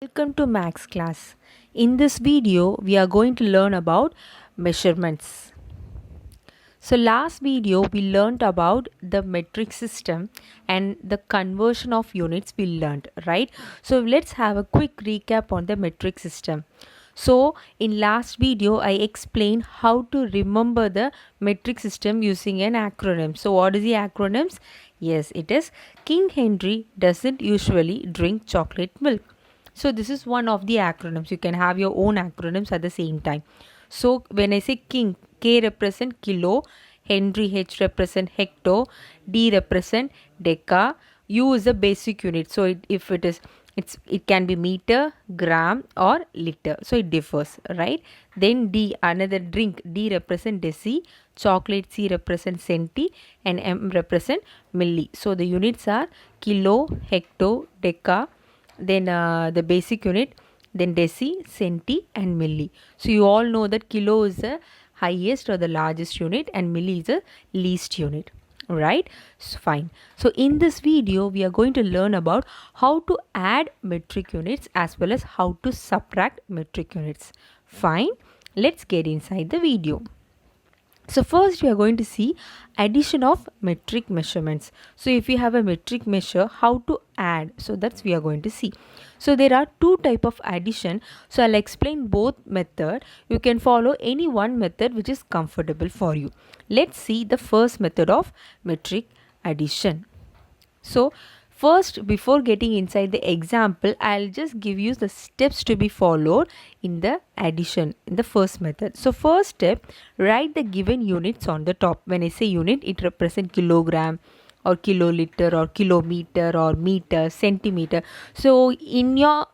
Welcome to Max class. In this video, we are going to learn about measurements. So last video we learned about the metric system and the conversion of units we learned, right? So let's have a quick recap on the metric system. So in last video I explained how to remember the metric system using an acronym. So what is the acronyms? Yes, it is King Henry doesn't usually drink chocolate milk. So this is one of the acronyms. You can have your own acronyms at the same time. So when I say king, K represent kilo, Henry, H represent hecto, D represent deca, U is a basic unit. So it can be meter, gram or liter. So it differs, right? Then D, another drink, D represent deci, chocolate, C represent centi and M represent milli. So the units are kilo, hecto, deca, then the basic unit, then deci, centi and milli. So you all know that kilo is the highest or the largest unit and milli is the least unit, right? So fine. So in this video we are going to learn about how to add metric units as well as how to subtract metric units. Fine, let's get inside the video. So first we are going to see addition of metric measurements. So if we have a metric measure, how to add, so that's we are going to see. So there are two type of addition. So I'll explain both method. You can follow any one method which is comfortable for you. Let's see the first method of metric addition. So first, before getting inside the example, I'll just give you the steps to be followed in the addition in the first method. So first step, write the given units on the top. When I say unit, it represents kilogram or kiloliter or kilometer or meter, centimeter. So in your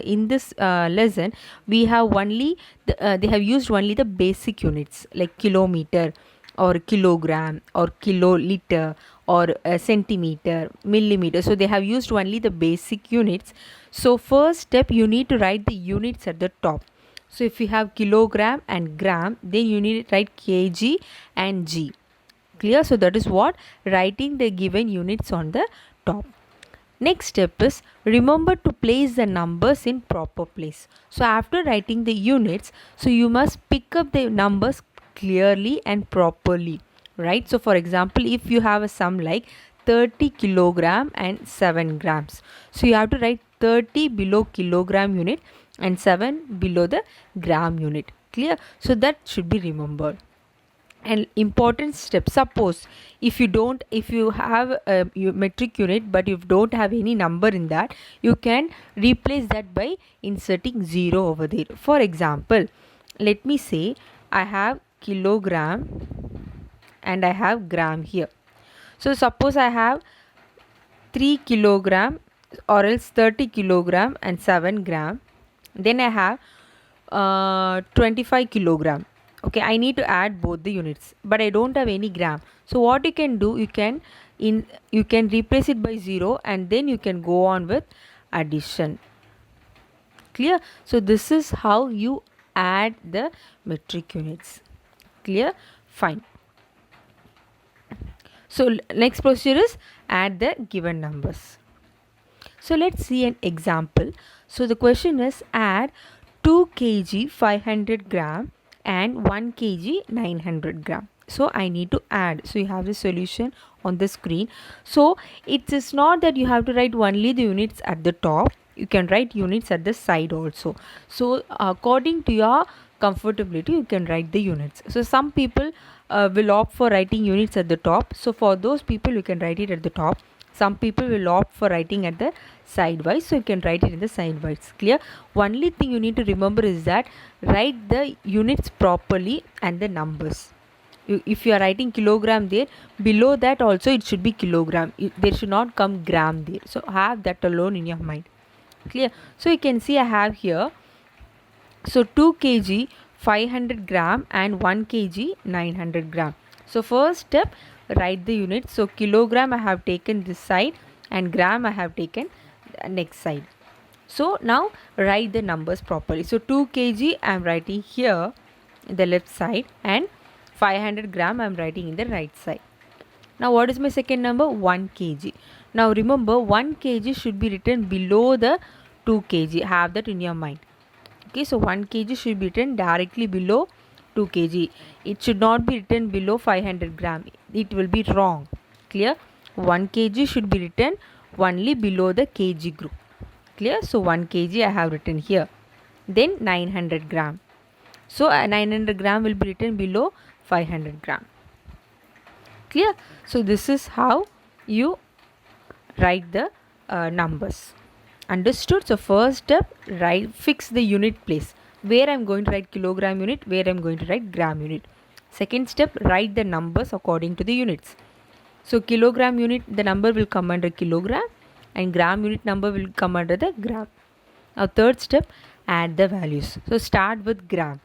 in this lesson, we have only they have used only the basic units like kilometer or kilogram or kiloliter or centimeter, millimeter. So they have used only the basic units. So first step, you need to write the units at the top. So if you have kilogram and gram, then you need to write kg and g. Clear? So that is what writing the given units on the top. Next step is remember to place the numbers in proper place. So after writing the units, so you must pick up the numbers clearly and properly, right? So for example, if you have a sum like 30 kilogram and 7 grams, so you have to write 30 below kilogram unit and 7 below the gram unit. Clear? So that should be remembered. An important step, suppose if you have a metric unit but you don't have any number in that, you can replace that by inserting 0 over there. For example, let me say I have kilogram and I have gram here. So suppose I have 3 kilogram or else 30 kilogram and 7 gram, then I have 25 kilogram. Okay, I need to add both the units but I don't have any gram. So what you can do, you can replace it by 0 and then you can go on with addition. Clear? So this is how you add the metric units. Clear? Fine. So next procedure is add the given numbers. So let's see an example. So the question is add 2 kg 500 gram and 1 kg 900 gram. So I need to add. So you have the solution on the screen. So it is not that you have to write only the units at the top. You can write units at the side also. So according to your comfortability, you can write the units. So some people will opt for writing units at the top. So for those people, you can write it at the top. Some people will opt for writing at the sidewise, so you can write it in the sidewise. Clear? Only thing you need to remember is that write the units properly and the numbers. If you are writing kilogram there, below that also it should be kilogram. There should not come gram there. So have that alone in your mind. Clear? So you can see I have here, so 2 kg 500 gram and 1 kg 900 gram. So first step, write the units. So kilogram I have taken this side and gram I have taken the next side. So now write the numbers properly. So 2 kg I am writing here in the left side and 500 gram I am writing in the right side. Now what is my second number? 1 kg. Now remember 1 kg should be written below the 2 kg. Have that in your mind. Okay, so 1 kg should be written directly below 2 kg. It should not be written below 500 gram. It will be wrong. Clear? 1 kg should be written only below the kg group. Clear? So 1 kg I have written here. Then 900 gram. So 900 gram will be written below 500 gram. Clear? So this is how you write the numbers. Understood? So first step, fix the unit place. Where I am going to write kilogram unit, where I am going to write gram unit. Second step, write the numbers according to the units. So kilogram unit, the number will come under kilogram, and gram unit number will come under the gram. Now third step, add the values. So start with gram,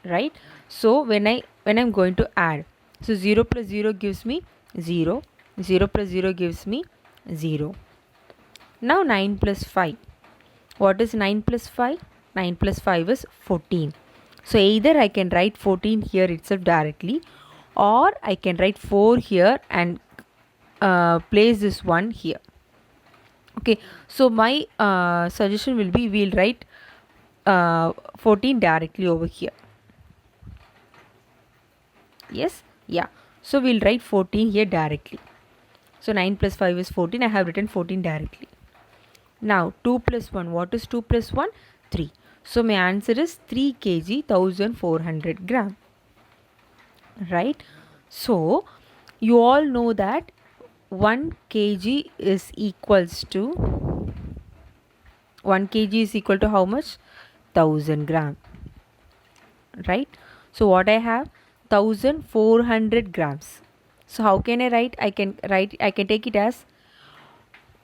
right? So when I'm going to add, so 0 plus 0 gives me 0, 0 plus 0 gives me 0. Now 9 plus 5. What is 9 plus 5? 9 plus 5 is 14. So either I can write 14 here itself directly, or I can write 4 here and place this 1 here. Okay, so my suggestion will be, we'll write 14 directly over here. Yes, yeah. So we'll write 14 here directly. So 9 plus 5 is 14. I have written 14 directly. Now 2 plus 1. What is 2 plus 1? 3. So my answer is 3 kg 1400 gram. Right? So you all know that 1 kg is equals to 1 kg is equal to how much? 1000 gram. Right? So what I have? 1400 grams. So how can I write? I can take it as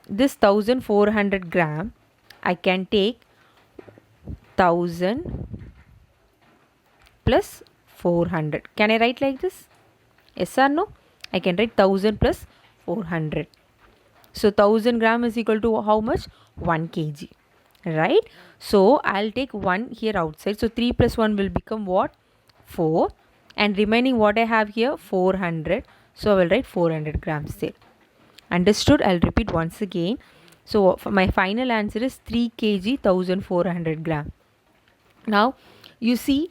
this 1400 gram. I can take 1000 plus 400. Can I write like this? Yes or no? I can write 1000 plus 400. So 1000 gram is equal to how much? 1 kg. Right? So I'll take 1 here outside. So 3 plus 1 will become what? 4. And remaining what I have here? 400. So I will write 400 grams there. Understood? I'll repeat once again. So my final answer is 3 kg 1400 gram. Now you see,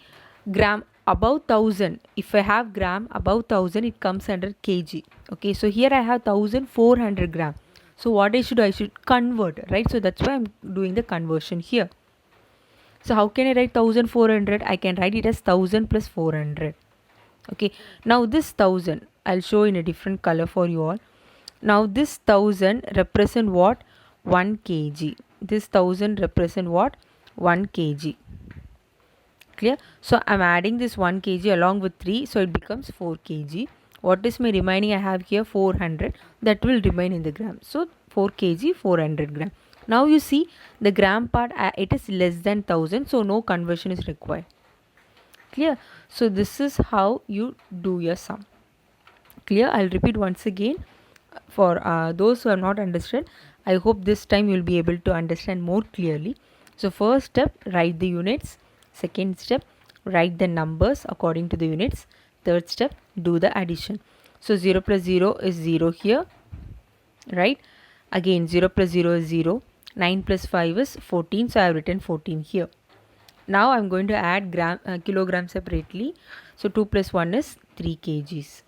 gram above 1000. If I have gram above 1000, it comes under kg. Okay, so here I have 1400 gram. So what I should convert, right? So that's why I'm doing the conversion here. So how can I write 1400? I can write it as 1000 plus 400. Okay, now this 1000 I'll show in a different color for you all. Now this 1000 represent what? 1 kg. This 1000 represent what? 1 kg. Clear? So I'm adding this 1 kg along with 3, so it becomes 4 kg. What is my remaining? I have here 400. That will remain in the gram. So 4 kg 400 gram. Now you see the gram part, it is less than 1000, so no conversion is required. Clear? So this is how you do your sum. Clear? I'll repeat once again for those who have not understood. I hope this time you'll be able to understand more clearly. So first step, write the units. Second step, write the numbers according to the units. Third step, do the addition. So 0 plus 0 is 0 here, right? Again 0 plus 0 is 0. 9 plus 5 is 14, so I have written 14 here. Now I am going to add kilogram separately. So 2 plus 1 is 3 kgs.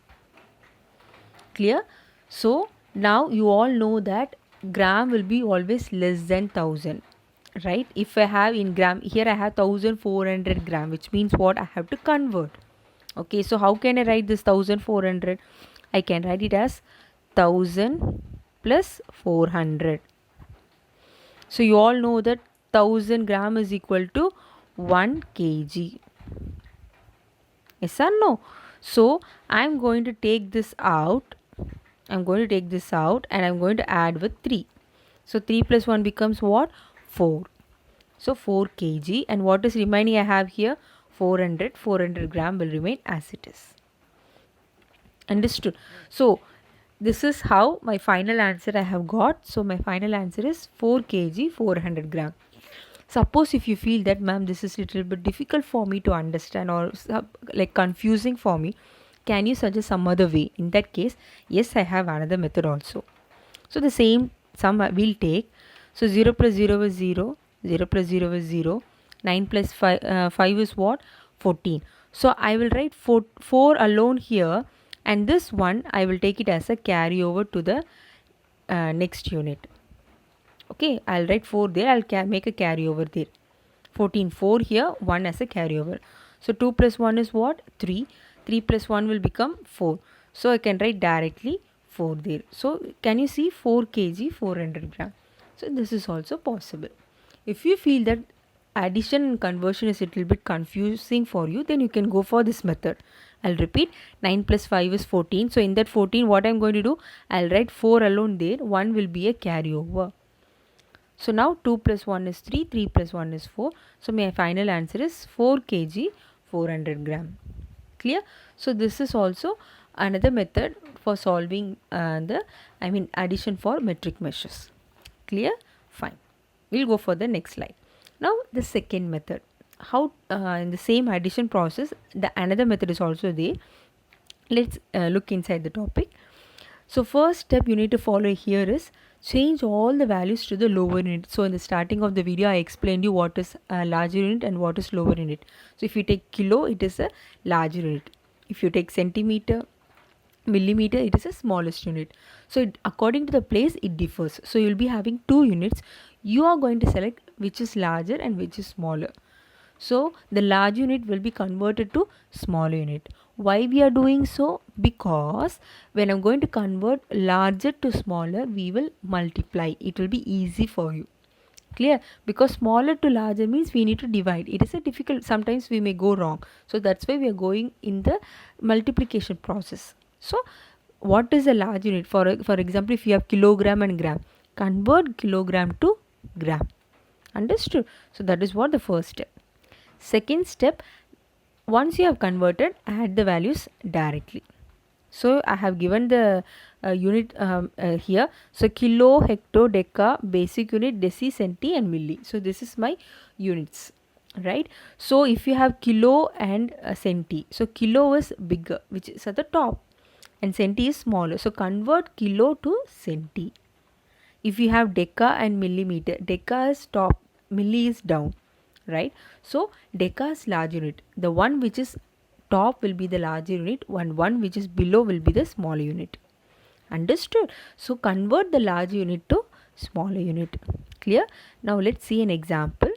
Clear? So now you all know that gram will be always less than 1000. Right? If I have in gram, here I have 1400 gram, which means what? I have to convert. Okay, so how can I write this 1400? I can write it as 1000 plus 400. So you all know that 1000 gram is equal to 1 kg. Yes or no? So I'm going to take this out. I'm going to take this out and I'm going to add with 3. So 3 plus 1 becomes what? 4. So 4 kg, and what is remaining I have here? 400 gram will remain as it is. Understood? So this is how my final answer I have got. So my final answer is 4 kg 400 gram. Suppose if you feel that, ma'am, this is a little bit difficult for me to understand or like confusing for me, can you suggest some other way? In that case, yes, I have another method also. So the same sum we'll take. So 0 plus 0 is 0. 0 plus 0 is 0. 9 plus 5 is what? 14. So I will write 4 alone here, and this one I will take it as a carryover to the next unit. Okay, I'll write 4 there, I'll make a carryover there. 14, 4 here, 1 as a carryover. So 2 plus 1 is what? 3. 3 plus 1 will become 4. So I can write directly 4 there. So can you see 4 kg 400 gram? So this is also possible. If you feel that addition and conversion is a little bit confusing for you, then you can go for this method. I'll repeat, 9 plus 5 is 14. So in that 14, what I'm going to do, I'll write 4 alone there. 1 will be a carryover. So now 2 plus 1 is 3, 3 plus 1 is 4. So my final answer is 4 kg 400 gram. Clear? So this is also another method for solving addition for metric measures. Clear? Fine. We'll go for the next slide. Now the second method. How in the same addition process, the another method is also there. Let's look inside the topic. So first step you need to follow here is change all the values to the lower unit. So in the starting of the video, I explained you what is a larger unit and what is lower unit. So if you take kilo, it is a larger unit. If you take centimeter, millimeter, it is a smallest unit. So according to the place, it differs. So you'll be having two units. You are going to select which is larger and which is smaller. So the large unit will be converted to smaller unit. Why we are doing so? Because when I'm going to convert larger to smaller, we will multiply. It will be easy for you. Clear? Because smaller to larger means we need to divide. It is a difficult, sometimes we may go wrong. So that's why we are going in the multiplication process. So what is a large unit? For example, if you have kilogram and gram, convert kilogram to gram. Understood? So that is what the first step. Second step, once you have converted, add the values directly. So I have given the unit here. So kilo, hecto, deca, basic unit, deci, centi and milli. So this is my units, right? So if you have kilo and centi, so kilo is bigger, which is at the top, and centi is smaller. So convert kilo to centi. If you have deca and millimeter, deca is top, milli is down, right? So deca is large unit. The one which is top will be the larger unit, one which is below will be the smaller unit. Understood? So convert the large unit to smaller unit. Clear? Now let's see an example.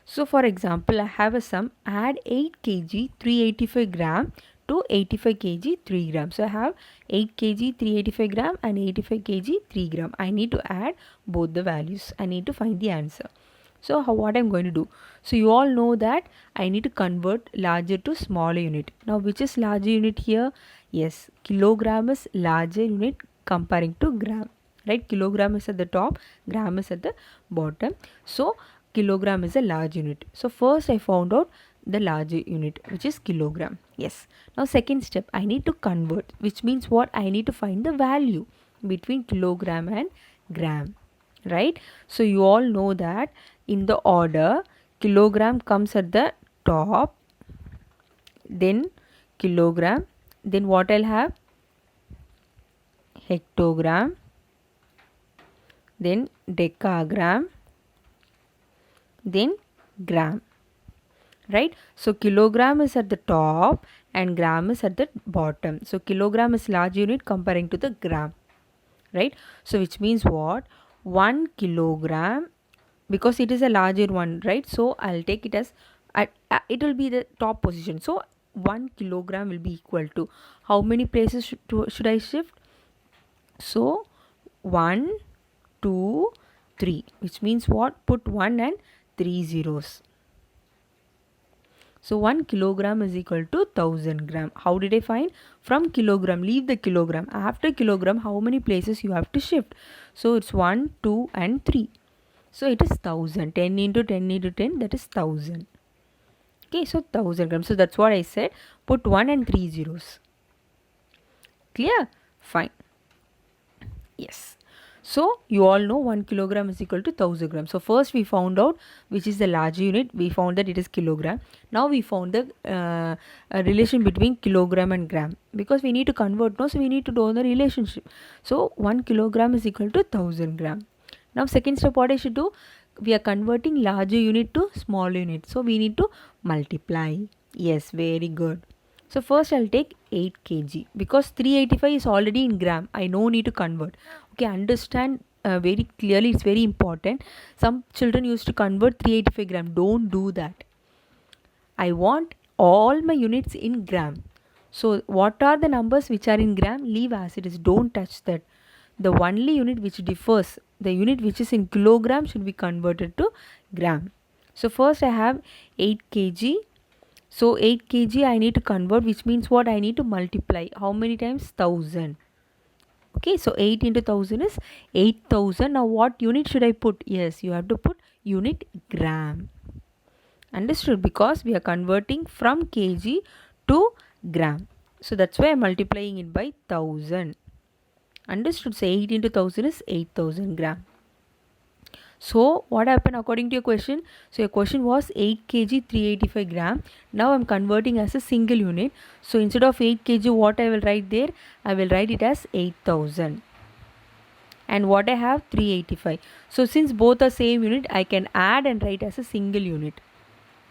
So for example, I have a sum, add 8 kg 385 gram to 85 kg 3 gram. So I have 8 kg 385 gram and 85 kg 3 gram. I need to add both the values. I need to find the answer. So what I'm going to do? So you all know that I need to convert larger to smaller unit. Now which is larger unit here? Yes, kilogram is larger unit comparing to gram. Right? Kilogram is at the top, gram is at the bottom. So kilogram is a large unit. So first I found out the larger unit, which is kilogram. Yes. Now second step, I need to convert, which means what? I need to find the value between kilogram and gram. Right? So you all know that in the order, kilogram comes at the top, then kilogram, then what I'll have? Hectogram, then decagram, then gram. Right? So kilogram is at the top and gram is at the bottom. So kilogram is large unit comparing to the gram. Right? So which means what? 1 kilogram, because it is a larger one, right? So I'll take it as it will be the top position. So 1 kilogram will be equal to how many places should I shift? So 1, 2, 3, which means what? Put 1 and 3 zeros. So 1 kilogram is equal to 1000 gram. How did I find? From kilogram, leave the kilogram. After kilogram, how many places you have to shift? So it's 1, 2 and 3. So it is 1000. 10 into 10 into 10, that is 1000. Okay, so 1000 grams. So that's what I said. Put 1 and 3 zeros. Clear? Fine. Yes. So you all know 1 kilogram is equal to 1000 grams. So first we found out which is the larger unit. We found that it is kilogram. Now we found the relation between kilogram and gram. Because we need to convert, no? So we need to know the relationship. So 1 kilogram is equal to 1000 gram. Now second step, what I should do? We are converting larger unit to smaller unit. So we need to multiply. Yes, very good. So first I'll take 8 kg because 385 is already in gram. I no need to convert. Okay, understand very clearly. It's very important. Some children used to convert 385 gram. Don't do that. I want all my units in gram. So what are the numbers which are in gram? Leave as it is. Don't touch that. The only unit which differs, the unit which is in kilogram, should be converted to gram. So first I have 8 kg. So 8 kg I need to convert, which means what? I need to multiply. How many times? 1000. Okay, so 8 into 1000 is 8000. Now what unit should I put? Yes, you have to put unit gram. Understood? Because we are converting from kg to gram. So that's why I'm multiplying it by 1000. Understood? So 8 into 1000 is 8000 gram. So what happened according to your question? So your question was 8 kg 385 gram. Now I'm converting as a single unit. So instead of 8 kg, what I will write there? I will write it as 8000. And what I have? 385. So since both are same unit, I can add and write as a single unit.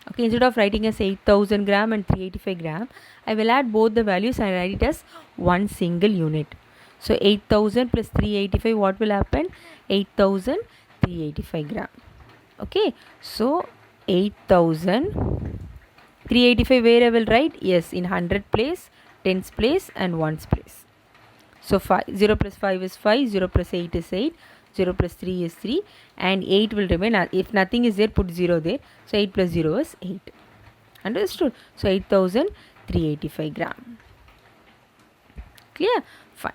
Okay, instead of writing as 8000 gram and 385 gram, I will add both the values and write it as one single unit. So 8000 plus 385, what will happen? 8385 gram. Okay, so 8000, 385 where I will write? Yes, in 100 place, tens place and ones place. So 0 plus 5 is 5, 0 plus 8 is 8, 0 plus 3 is 3, and 8 will remain. If nothing is there, put 0 there. So 8 plus 0 is 8. Understood? So 8385 gram. Clear? Fine.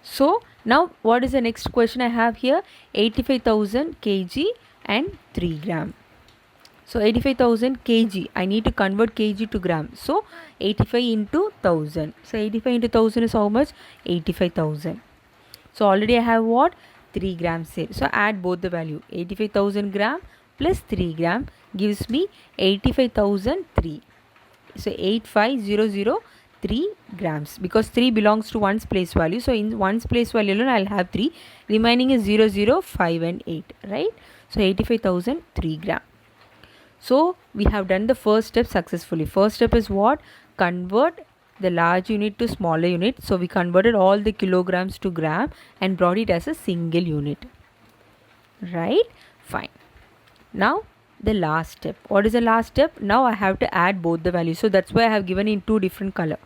So now what is the next question I have here? 85,000 kg and 3 gram. So 85,000 kg, I need to convert kg to gram. So 85 into 1000. So 85 into 1000 is how much? 85,000. So already I have what? 3 grams here. So add both the value. 85,000 gram plus 3 gram gives me 85,003. So 85003 grams, because 3 belongs to one's place value. So in one's place value alone I'll have 3. Remaining is 0, 0, 5 and 8. Right? So 85,003 gram. So we have done the first step successfully. First step is what? Convert the large unit to smaller unit. So we converted all the kilograms to gram and brought it as a single unit. Right? Fine. Now the last step. What is the last step? Now I have to add both the values. So that's why I have given in two different color.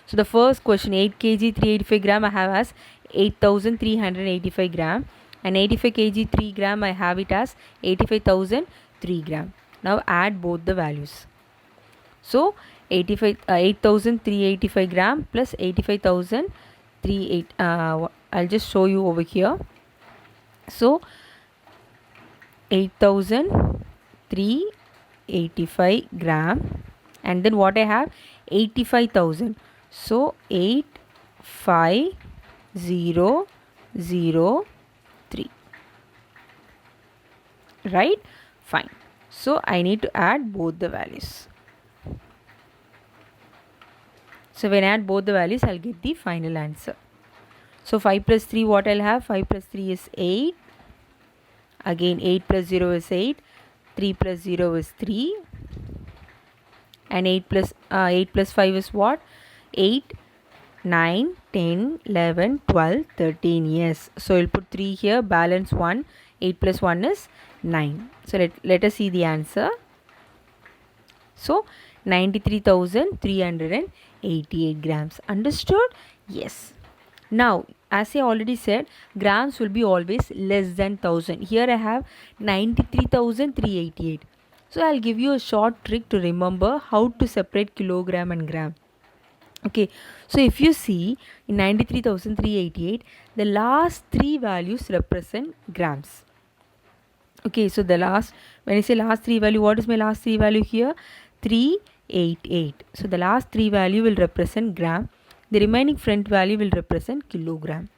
So the first question, 8 kg 385 gram, I have as 8385 gram, and 85 kg 3 gram, I have it as 85,003 gram. Now add both the values. So 8,385 gram plus 85,038. I'll just show you over here. So 8,385 gram, and then what I have? 85,000. So 85003. Right? Fine. So I need to add both the values. So when I add both the values, I'll get the final answer. So 5 plus 3, what I'll have? 5 plus 3 is 8. Again 8 plus 0 is 8. 3 plus 0 is 3. And 8 plus 5 is what? 8, 9, 10, 11, 12, 13. Yes. So I'll put 3 here. Balance 1. 8 plus 1 is 9. So let us see the answer. So 93,388 grams. Understood? Yes. Now, as I already said, grams will be always less than 1000. Here I have 93,388. So I'll give you a short trick to remember how to separate kilogram and gram. Okay, so if you see in 93,388, the last three values represent grams. Okay, so when I say last three value, what is my last three value here? 388. So the last three value will represent gram. The remaining front value will represent kilogram.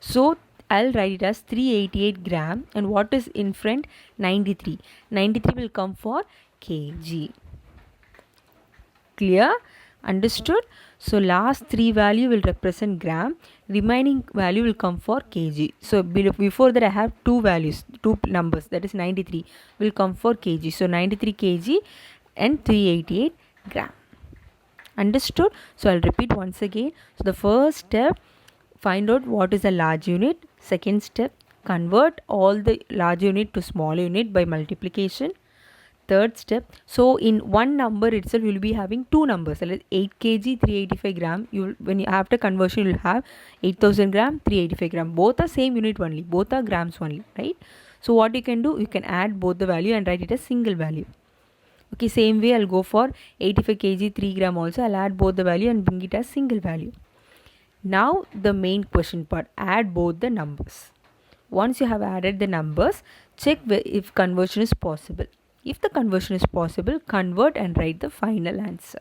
So I'll write it as 388 gram, and what is in front? 93. 93 will come for kg. Clear? Understood? So last three value will represent gram, remaining value will come for kg. So before that I have two values, two numbers, that is 93 will come for kg. So 93 kg and 388 gram. Understood? So I'll repeat once again. So the first step, find out what is a large unit. Second step, convert all the large unit to small unit by multiplication. Third step, so in one number itself you will be having two numbers, that is 8 kg 385 gram. When you after conversion you will have 8000 gram 385 gram, both are same unit only, both are grams only, right? So what you can do, you can add both the value and write it as single value. Okay, same way I'll go for 85 kg 3 gram also. I'll add both the value and bring it as single value. Now the main question part, add both the numbers. Once you have added the numbers, check if conversion is possible. If the conversion is possible, convert and write the final answer.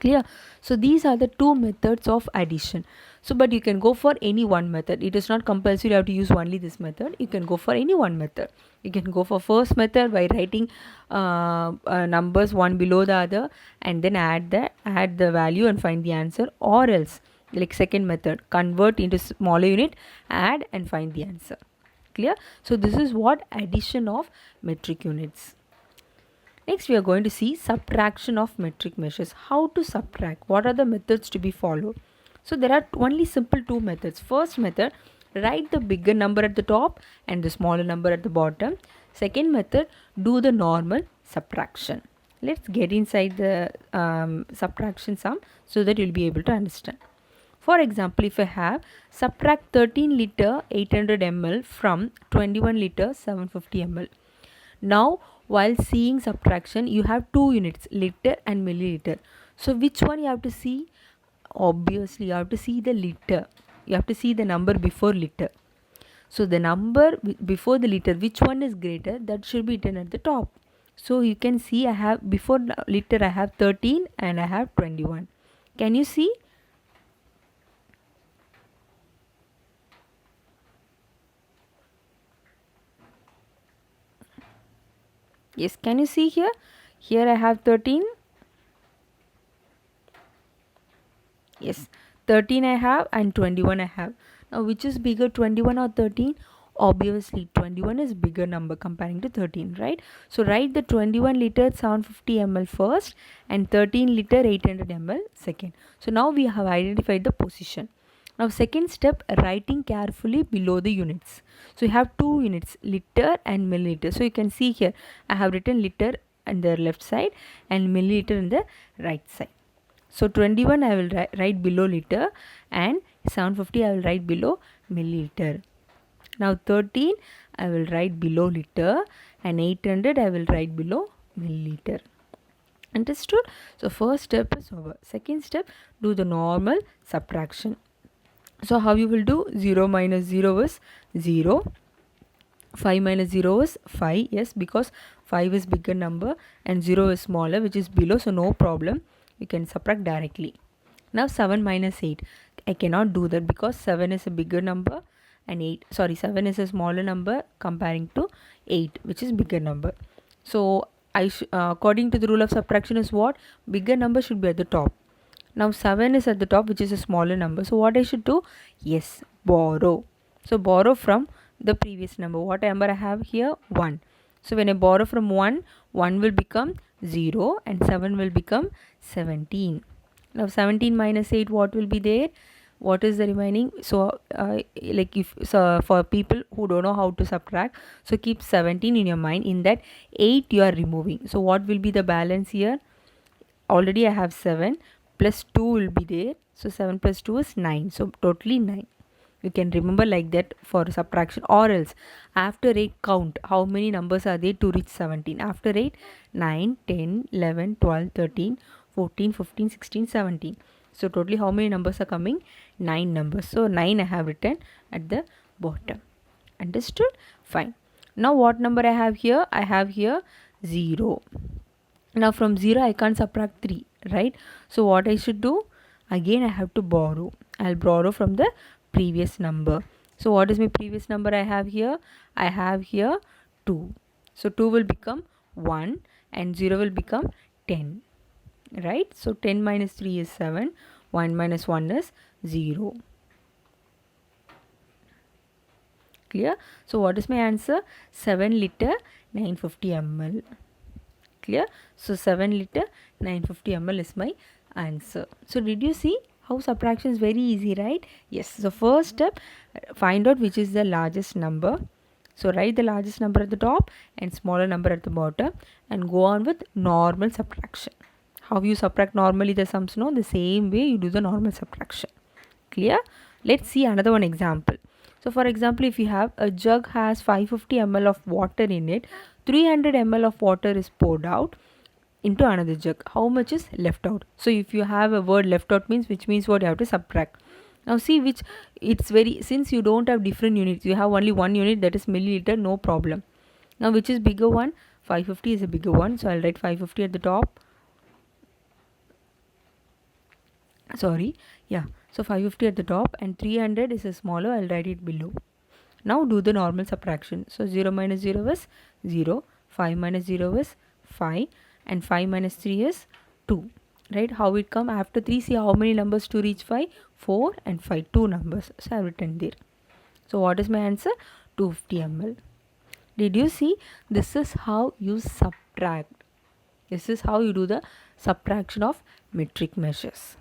Clear? So these are the two methods of addition. So but you can go for any one method. It is not compulsory you have to use only this method. You can go for any one method. You can go for first method by writing numbers one below the other and then add the value and find the answer, or else like second method, convert into smaller unit, add and find the answer. Clear? So this is what addition of metric units. Next we are going to see subtraction of metric measures. How to subtract? What are the methods to be followed? So there are only simple two methods. First method, write the bigger number at the top and the smaller number at the bottom. Second method, do the normal subtraction. Let's get inside the subtraction sum so that you'll be able to understand. For example, if I have subtract 13 liter 800 ml from 21 liter 750 ml. Now while seeing subtraction, you have two units, liter and milliliter. So which one you have to see? Obviously you have to see the liter. You have to see the number before liter. So the number before the liter, which one is greater, that should be written at the top. So you can see I have before liter I have 13 and I have 21. Can you see? Yes, can you see here? Here I have 13. Yes, 13 I have and 21 I have. Now which is bigger, 21 or 13? Obviously 21 is bigger number comparing to 13, right? So write the 21 liter 750 ml first and 13 liter 800 ml second. So now we have identified the position. Now second step, writing carefully below the units. So you have two units, liter and milliliter. So you can see here I have written liter on the left side and milliliter on the right side. So 21 I will write below liter and 750 I will write below milliliter. Now 13 I will write below liter and 800 I will write below milliliter. Understood? So first step is over. Second step, do the normal subtraction. So how you will do? 0 minus 0 is 0. 5 minus 0 is 5. Yes, because 5 is bigger number and 0 is smaller, which is below. So no problem. You can subtract directly. Now 7 minus 8. I cannot do that because 7 is a bigger number and 7 is a smaller number comparing to 8, which is bigger number. So according to the rule of subtraction is what? Bigger number should be at the top. Now 7 is at the top, which is a smaller number. So what I should do? Yes, borrow. So borrow from the previous number. What number I have here? 1. So when I borrow from 1, 1 will become 0 and 7 will become 17. Now 17 minus 8, what will be there? What is the remaining? So for people who don't know how to subtract, so keep 17 in your mind. In that 8 you are removing. So what will be the balance here? Already I have 7. Plus 2 will be there. So 7 plus 2 is 9. So totally 9. You can remember like that for subtraction, or else after 8 count how many numbers are there to reach 17. After 8, 9, 10, 11, 12, 13, 14, 15, 16, 17. So totally how many numbers are coming? 9 numbers. So 9 I have written at the bottom. Understood? Fine. Now what number I have here? I have here 0. Now from 0 I can't subtract 3, right? So what I should do? Again I have to borrow. I'll borrow from the previous number. So what is my previous number I have here? I have here 2. So 2 will become 1 and 0 will become 10. right? So 10 minus 3 is 7, 1 minus 1 is 0. Clear? So what is my answer? 7 liter 950 ml. Clear? So 7 liter 950 ml is my answer. So did you see how subtraction is very easy, right? Yes. So first step, find out which is the largest number. So write the largest number at the top and smaller number at the bottom and go on with normal subtraction. How you subtract normally the sums? No, the same way you do the normal subtraction. Clear? Let's see another one example. So for example, if you have a jug has 550 ml of water in it, 300 ml of water is poured out into another jug. How much is left out? So if you have a word left out means, which means what you have to subtract. Now see which, it's very, since you don't have different units, you have only one unit, that is milliliter, no problem. Now which is bigger one? 550 is a bigger one, so I'll write 550 at the top. Sorry, yeah, so 550 at the top and 300 is a smaller, I'll write it below. Now do the normal subtraction. So 0 minus 0 is 0, 5 minus 0 is 5 and 5 minus 3 is 2. Right? How it come after 3? See how many numbers to reach 5? 4 and 5, 2 numbers. So I have written there. So what is my answer? 250 ml. Did you see? This is how you subtract. This is how you do the subtraction of metric measures.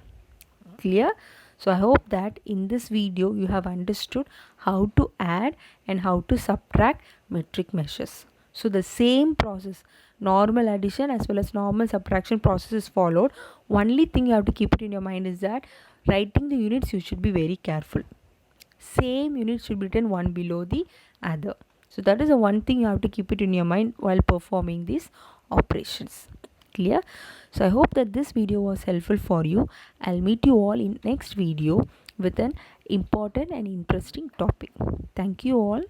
Clear? So I hope that in this video you have understood how to add and how to subtract metric measures. So the same process, normal addition as well as normal subtraction process is followed. Only thing you have to keep it in your mind is that writing the units you should be very careful. Same unit should be written one below the other. So that is the one thing you have to keep it in your mind while performing these operations. Clear? So I hope that this video was helpful for you. I'll meet you all in next video with an important and interesting topic. Thank you all.